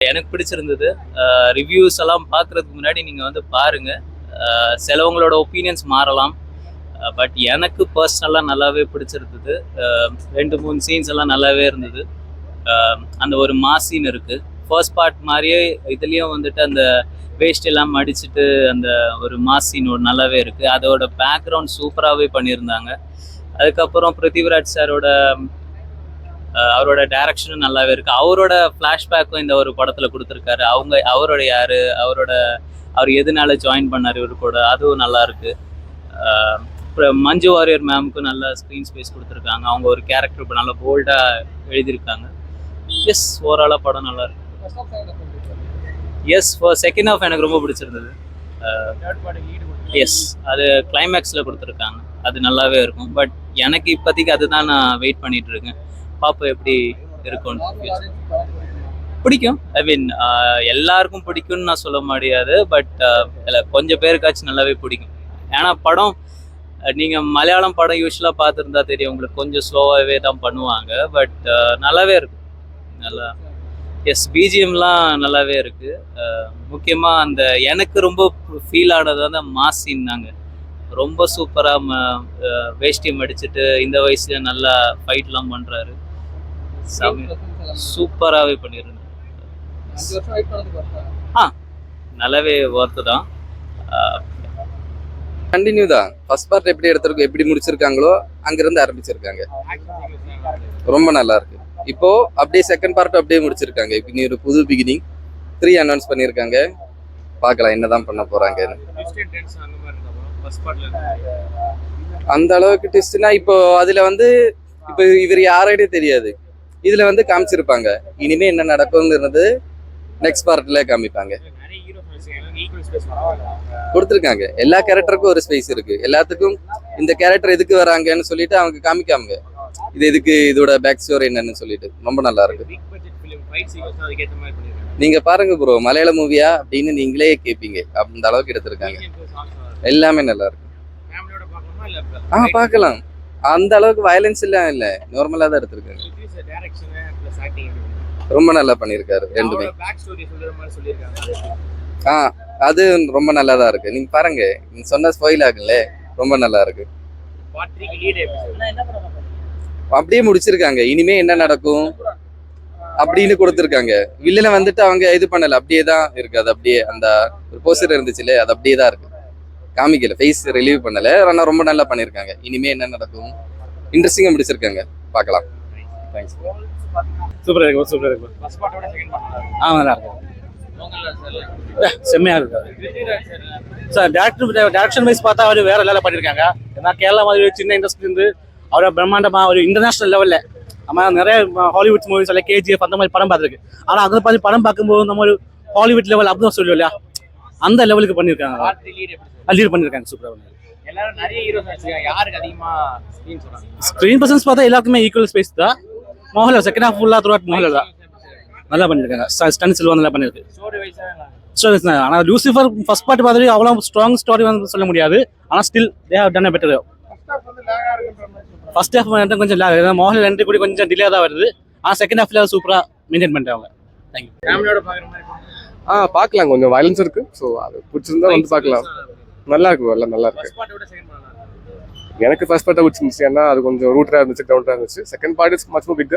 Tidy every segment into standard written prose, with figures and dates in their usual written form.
எனக்கு பிடிச்சிருந்தது. ரிவ்யூஸ் எல்லாம் பார்க்குறதுக்கு முன்னாடி நீங்கள் வந்து பாருங்கள். சிலவங்களோட ஒப்பீனியன்ஸ் மாறலாம். பட் எனக்கு பர்சனலாக நல்லாவே பிடிச்சிருந்தது. 2-3 சீன்ஸ் எல்லாம் நல்லாவே இருந்தது. அந்த ஒரு மாஸ் சீன் இருக்குது. ஃபர்ஸ்ட் பார்ட் மாதிரியே இதுலேயும் வந்துட்டு அந்த வேஸ்ட் எல்லாம் மடிச்சுட்டு அந்த ஒரு மாஸ் சீன் ஒரு நல்லாவே இருக்குது. அதோட பேக்ரவுண்ட் சூப்பராகவே பண்ணியிருந்தாங்க. அதுக்கப்புறம் பிருத்திவிராஜ் சாரோட அவரோட டைரக்ஷனும் நல்லாவே இருக்குது. அவரோட ஃப்ளாஷ்பேக்கும் இந்த ஒரு படத்தில் கொடுத்துருக்காரு. அவரோட யார், அவர் எதனால ஜாயின் பண்ணார் இவர் கூட, அதுவும் நல்லா இருக்குது. அப்புறம் மஞ்சு வாரியர் மேமுக்கு நல்ல ஸ்க்ரீன் ஸ்பேஸ் கொடுத்துருக்காங்க. அவங்க ஒரு கேரக்டர் இப்போ நல்லா போல்டாக எழுதியிருக்காங்க. எஸ், ஓவராலாக படம் நல்லா இருக்கு. எஸ், செகண்ட் ஹாஃப் எனக்கு ரொம்ப பிடிச்சிருந்தது. எஸ், அது கிளைமேக்ஸில் கொடுத்துருக்காங்க. அது நல்லாவே இருக்கும். பட் எனக்கு இப்போதைக்கு அதுதான் நான் வெயிட் பண்ணிட்டு இருக்கேன். பார்ப்போம் எப்படி இருக்கும்னு. பிடிக்கும். ஐ மீன் எல்லாருக்கும் பிடிக்கும்னு நான் சொல்ல முடியாது. பட் கொஞ்சம் பேருக்காச்சும் நல்லாவே பிடிக்கும். ஏன்னா படம் நீங்கள் மலையாளம் படம் யூஸ்வலாக பார்த்துருந்தா தெரியும், உங்களுக்கு கொஞ்சம் ஸ்லோவாகவே தான் பண்ணுவாங்க. பட் நல்லாவே இருக்கும். நல்லா எஸ், பிஜிஎம்லாம் நல்லாவே இருக்குது. முக்கியமாக அந்த எனக்கு ரொம்ப ஃபீல் ஆனது வந்து மாஸ் சீன் தாங்க. ரொம்ப சூப்பராக வேஷ்டி மடிச்சுட்டு இந்த வயசுல நல்லா ஃபைட்லாம் பண்ணுறாரு. சூப்பராகவே பண்ணிடுறேன். நல்லாவே ஒர்த்து தான். கண்டினியூ தான். ஃபர்ஸ்ட் பார்ட் எப்படி எடுத்திருக்கோம், எப்படி முடிச்சிருக்காங்களோ அங்கிருந்து ஆரம்பிச்சிருக்காங்க. ரொம்ப நல்லா இருக்கு. இப்போ அப்படியே செகண்ட் பார்ட் அப்படியே முடிச்சிருக்காங்க. இப்போ நீ ஒரு புது பிகினிங் 3 அனௌன்ஸ் பண்ணியிருக்காங்க. பார்க்கலாம் என்னதான் பண்ண போறாங்க. அந்த அளவுக்கு ட்விஸ்ட்னா இப்போ அதுல வந்து இப்போ இவர் யாரையே தெரியாது. இதுல வந்து காமிச்சிருப்பாங்க. இனிமே என்ன நடக்கும்ங்கிறது நெக்ஸ்ட் பார்ட்ல காமிப்பாங்க. கொடுத்துருக்காங்க. எல்லா கேரக்டருக்கும் ஒரு ஸ்பேஸ் இருக்கு. எல்லாத்துக்கும் இந்த கேரக்டர் எதுக்கு வராங்கன்னு சொல்லிட்டு அவங்க காமிக்காமங்க. இது எதுக்கு, இதோட பேக் ஸ்டோரி என்னன்னு சொல்லிட்டு ரொம்ப நல்லா இருக்கு. நீங்க பாருங்க ப்ரோ, மலையாள மூவியா அப்படின்னு நீங்களே கேட்பீங்க. அந்த அளவுக்கு எடுத்திருக்காங்க. எல்லாமே நல்லா இருக்கு. பார்க்கலாம். அந்த அளவுக்கு வயலன்ஸ் எல்லாம் இல்ல, நார்மலா தான் எடுத்திருக்காங்க. ரொம்ப நல்லா பண்ணிருக்காரு ரெண்டுமே. அது ரொம்ப நல்லா தான் இருக்கு. நீங்க பாருங்க, நீங்க சொன்ன ஸ்பாயில் ஆகுல்ல, ரொம்ப நல்லா இருக்கு. அப்படியே முடிச்சிருக்காங்க. இனிமே என்ன நடக்கும் அப்படின்னு கொடுத்துருக்காங்க. வில்லனை வந்துட்டு அவங்க இது பண்ணல, அப்படியே தான் இருக்கு. அது அப்படியே அந்த ஒரு போஸ்டர் இருந்துச்சுல்ல, அது அப்படியே தான் இருக்கு. காமிக்கல, ஃபேஸ் ரிலீவ் பண்ணல. ஆனா ரொம்ப நல்லா பண்ணிருக்காங்க. இனிமே என்ன நடக்கும் இன்ட்ரெஸ்டிங்கா முடிச்சிருக்காங்க. பார்க்கலாம். தேங்க்ஸ். சூப்பரா இருக்கு, சூப்பரா இருக்கு. நல்லா இருக்கு. செம்மையா இருக்கு சார். டேரக்ஷன் வைஸ் பார்த்தா அவர் வேற லெவலில் பண்ணியிருக்காங்க. ஏன்னா கேரளா மாதிரி சின்ன இண்டஸ்ட்ரி இருந்து அவரை பிரம்மாண்டமா ஒரு இன்டர்நேஷனல் லெவல்ல நம்ம நிறைய ஹாலிவுட் மூவிஸ் எல்லாம் KGF அந்த மாதிரி படம் பார்த்துருக்கு. ஆனால் அதை பார்த்து படம் பார்க்கும்போது நம்ம ஒரு ஹாலிவுட் லெவல் அப்படின்னு சொல்லுவோம் இல்லையா, அந்த லெவலுக்கு பண்ணியிருக்காங்க. லீட் பண்ணியிருக்காங்க. சூப்பராக ஸ்க்ரீன் பர்சன்ஸ் பார்த்தா எல்லாருக்குமே ஈக்குவல் ஸ்பேஸ் தான். மோகன்லால் செகண்ட் ஹாஃப் ஃபுல்லாக த்ரூ அவுட் மோகன்லால் தான் நல்லா பண்ணியிருக்காங்க. ஸ்டன் சில்வா நல்லா பண்ணியிருக்கு. ஸ்டோரிஸ் தான். ஆனால் லூசிஃபர் ஃபர்ஸ்ட் பார்ட் பார்த்துட்டு அவ்வளோ ஸ்ட்ராங் ஸ்டோரி வந்து சொல்ல முடியாது. ஆனால் still they have done a better. First half கொஞ்சம் லேக். மோகன்லால் என்ட்ரி கூட கொஞ்சம் டிலே தான் வருது. ஆனால் செகண்ட் ஹாஃப்ல சூப்பராக மெயின்டைன் பண்ணிட்டாங்க. தேங்க்யூ. பார்க்கலாம். கொஞ்சம் வயலன்ஸ் இருக்கு. ஸோ அது பிடிச்சிருந்தா வந்து பார்க்கலாம். நல்லா இருக்கு. எல்லாம் நல்லா இருக்கு. எனக்கு ஃபர்ஸ்ட் பார்ட் பிடிச்சிருந்துச்சு. ஏன்னா அது கொஞ்சம் ரூட்டரா இருந்துச்சு, கிரவுண்டரா இருந்துச்சு. Second part is much more big.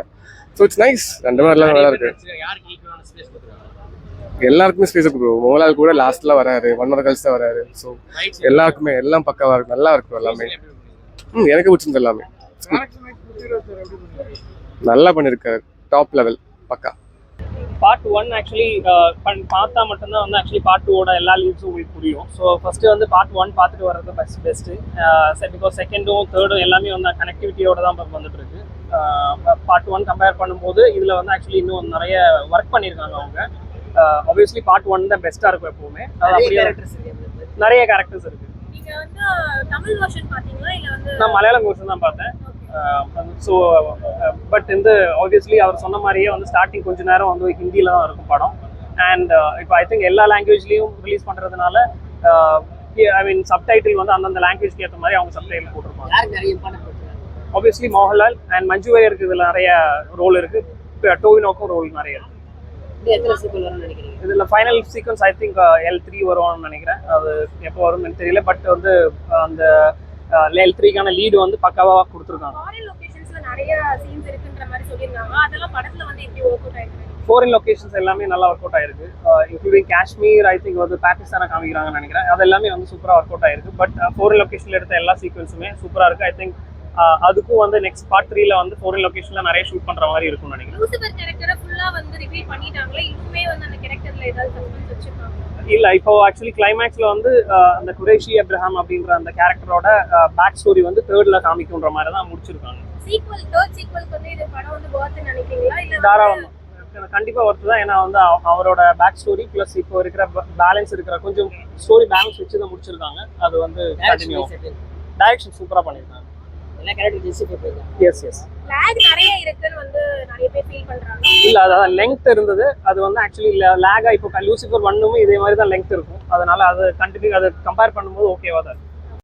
So it's nice. ரெண்டுமே எல்லாம் நல்லா இருக்கு. எல்லாருக்குமே ஸ்பேஸ் இருக்கு. மோகன்லால் கூட லாஸ்ட்ல வராரு, 1 hour கழிச்சு தான் வராரு. ஸோ எல்லாருக்குமே எல்லாம் பக்காவா இருக்கு. நல்லா இருக்கு எல்லாமே. எனக்கு பிடிச்சிருந்து எல்லாமே. நல்லா பண்ணிருக்காரு. டாப் லெவல் பக்கா. பார்ட் 1 ஆக்சுவலி பார்த்தா மட்டும்தான் வந்து ஆக்சுவலி பார்ட் 2ஓட எல்லா லீவ்ஸும் உங்களுக்கு புரியும். ஸோ ஃபர்ஸ்ட் வந்து பார்ட் 1 பார்த்துட்டு வர்றது பெஸ்ட்டு. பிகாஸ் செகண்டும் தேர்டும் எல்லாமே வந்து கனெக்டிவிட்டியோட தான் வந்துட்டு இருக்கு. பார்ட் 1 கம்பேர் பண்ணும்போது இதில் வந்து ஆக்சுவலி இன்னும் நிறைய ஒர்க் பண்ணியிருக்காங்க அவங்க. ஆப்வியஸ்லி பார்ட் 1 தான் பெஸ்ட்டாக இருக்கும் எப்பவுமே. நிறைய கேரக்டர்ஸ் இருக்கு. நான் மலையாளம் வெர்ஷன் தான் பார்த்தேன். ஸோ பட் வந்து ஆப்வியஸ்லி அவர் சொன்ன மாதிரியே வந்து ஸ்டார்டிங் கொஞ்ச நேரம் வந்து ஹிந்தியில் தான் இருக்கும் படம். அண்ட் இப்போ ஐ திங்க் எல்லா லாங்குவேஜ்லேயும் ரிலீஸ் பண்ணுறதுனால ஐ மீன் சப்டைட்டில் வந்து அந்தந்த லாங்குவேஜ்க்கு ஏற்ற மாதிரி அவங்க சப்டைட்டில் போட்டிருப்பாங்க. ஆப்வியஸ்லி மோகன்லால் அண்ட் மஞ்சு வாரியருக்கு இதில் நிறைய ரோல் இருக்குது. டோவினோக்கும் ரோல் நிறைய இருக்குது. இது எத்தனை சீக்வல் வரும்னு நினைக்கிறீங்க? இதில் final sequence I think L3 வரும்னு நினைக்கிறேன். அது எப்போ வரும்னு தெரியல. பட் வந்து அந்த L3க்கான லீடு வந்து பக்காவாக கொடுத்துருக்காங்க. ஃபாரின் லொகேஷன்ஸ்ல நிறைய சீன்ஸ் இருக்குன்ற மாதிரி சொல்லியிருந்தாங்க. அதெல்லாம் படத்துல வந்து எப்படி ஒர்க் அவுட் ஆயிருக்கு? ஃபாரின் லொகேஷன்ஸ் எல்லாமே நல்லா ஒர்க் அவுட் ஆயிருக்கு. இன்க்ளூடிங் காஷ்மீர், ஐ திங்க் வந்து பாகிஸ்தானை காமிக்கிறாங்கன்னு நினைக்கிறேன். அது எல்லாமே வந்து சூப்பராக ஒர்க் அவுட் ஆயிருக்கு. பட் ஃபாரின் லொகேஷனில் எடுத்த எல்லா சீக்வன்ஸுமே சூப்பராக இருக்கு. ஐ திங்க் அதுக்கும் வந்து நெக்ஸ்ட் பார்ட் 3ல வந்து ஃபாரின் லொகேஷன்ல நிறைய ஷூட் பண்ற மாதிரி இருக்கும்னு நினைக்கிறேன். லூசிபர் கேரக்டரை ஃபுல்லா வந்து ரிவீல் பண்ணிட்டாங்களே, இன்னுமே வந்து அந்த கேரக்டர்ல ஏதாவது சஸ்பென்ஸ் வச்சிருக்காங்க? இல்ல, இப்போ ஆக்சுவலி கிளைமேக்ஸ்ல வந்து அந்த குரேஷி அப்ரஹாம் அப்படின்ற அந்த கேரக்டரோட பேக் ஸ்டோரி வந்து 3ர்ட்ல காமிக்கும்ன்ற மாதிரி தான் முடிச்சிருக்காங்க. சீக்வல், தேர்ட் சீக்வல்க்கு வந்து இது படம் வந்து வர்த்னு நினைக்கிறீங்களா? இல்ல தாராளமா கண்டிப்பா ஒர்த்து தான். ஏன்னா வந்து அவரோட பேக் ஸ்டோரி பிளஸ் இப்போ இருக்கிற பேலன்ஸ் இருக்கிற கொஞ்சம் ஸ்டோரி பேலன்ஸ் வச்சு தான் முடிச்சிருக்காங்க. அது வந்து கண்டினியூ. டைரக்ஷன் சூப்பரா பண்ணிருக்காங்க. எல்லா கேரக்டர் ஜெஸ்டிஃபை பண்ணிருக்காங்க. எஸ் லாக் நிறைய இருக்குன்னு வந்து நிறைய பேர் ஃபீல் பண்றாங்க. இல்ல, அதாவது லெங்த் இருந்தது. அது வந்து ஆக்சுவலி லேக் இப்போ லூசிஃபர் 1மே இதே மாதிரி தான் லெங்த் இருக்கும். அதனால அது கண்டினியூ, அதை கம்பேர் பண்ணும்போது ஓகேவா தான் இருக்கு.